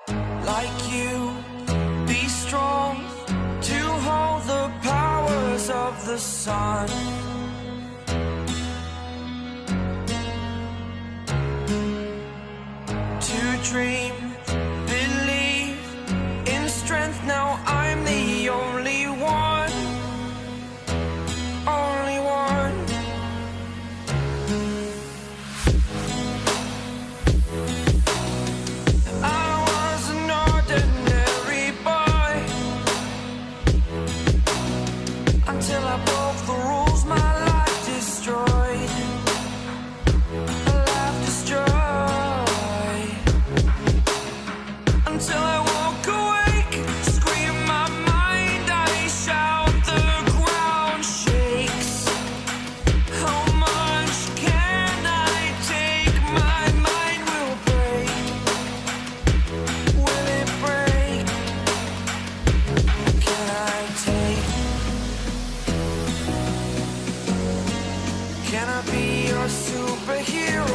like you, be strong to hold the powers of the sun. To dream, believe in strength. Now I'm the only one, only one. I was an ordinary boy until I broke the rules. My life destroyed, life destroyed. Until I woke awake, scream my mind, I shout, the ground shakes. How much can I take? My mind will break. Will it break? Can I take? Can I be your superhero?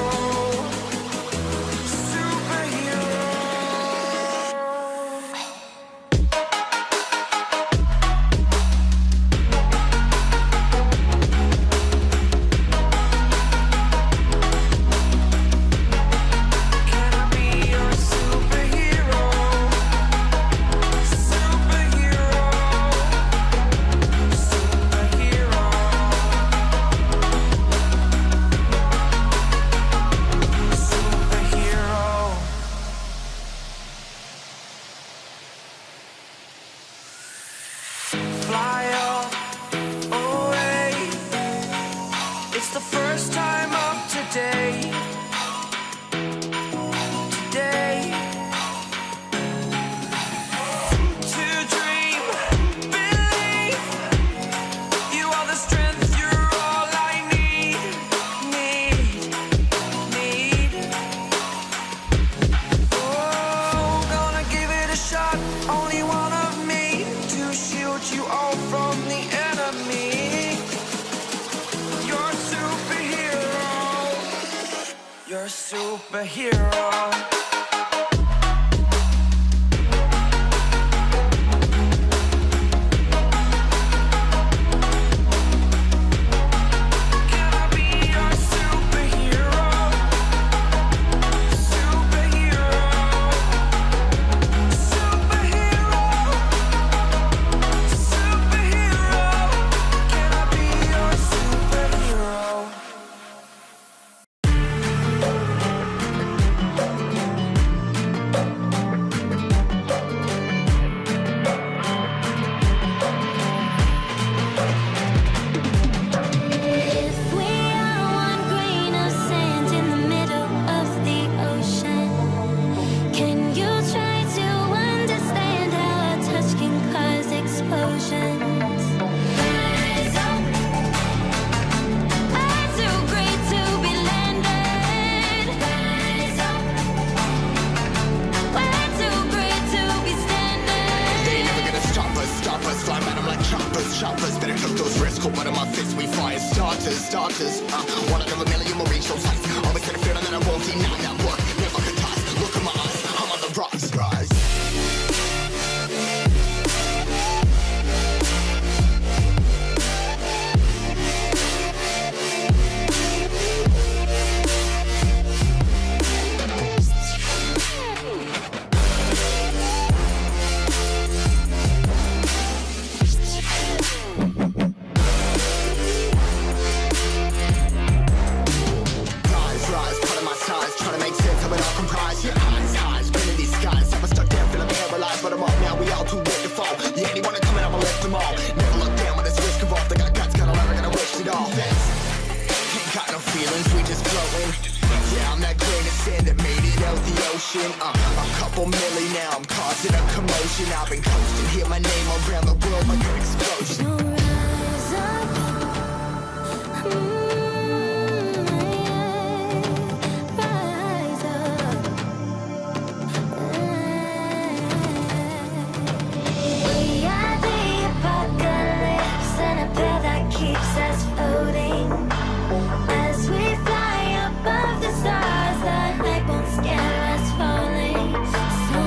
Fly away. It's the first time of today. Today. To dream, believe. You are the strength, you're all I need. Oh, gonna give it a shot. Only one of me to shield you all from the enemy. You're a superhero. You're a superhero. Can I be your superhero? Superhero. Superhero. Superhero. Can I be your superhero? If we are one grain of sand in the middle of the ocean, can you try to understand how our touch can cause explosions? Rise up. I'm too great to be landed. Rise up. We're too great to be standing. They ain't never gonna stop us, fly at 'em like choppers, better cook those risks, cold one of my fists, we fire starters, one out of a million will reach those heights, always got a feeling that I won't deny that work, never could toss, look in my eyes, I'm on the rocks, guys. Rise, putting my size, trying to make sense of it all comprised. Yeah, highs, spinning these skies. I was stuck down, feeling paralyzed, but I'm up now. We all too late to fall. Yeah, anyone coming, I'ma lift them all. Never look down when there's risk involved. I got guts, got a lot, I gotta wish it all. Ain't got no feelings, we just floating. Yeah, I'm that grain of sand that made it out the ocean. A couple milli now, I'm causing a commotion. I've been coasting, hear my name around the world like an explosion. So rise up. Rise up. We are the apocalypse, and a pair that keeps us floating. As we fly above the stars, the night won't scare us falling. So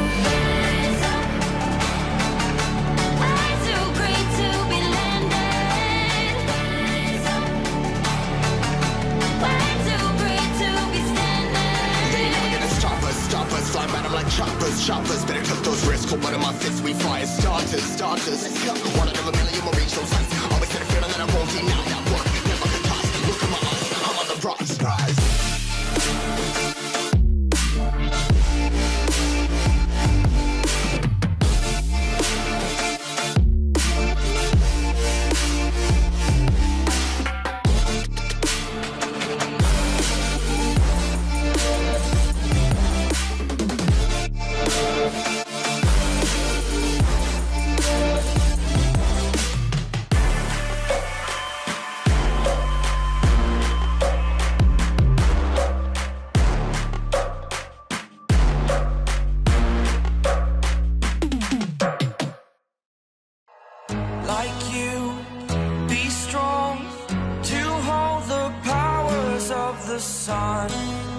come at 'em like choppers, choppers. Better cut those wrists, cold blood in my fists. We fire starters, starters. Let's go. One out of a million will reach those heights. Always had a feeling that I won't deny that work. Never could toss. Look at my eyes, I'm on the rocks. Rise. Like you, be strong to hold the powers of the sun.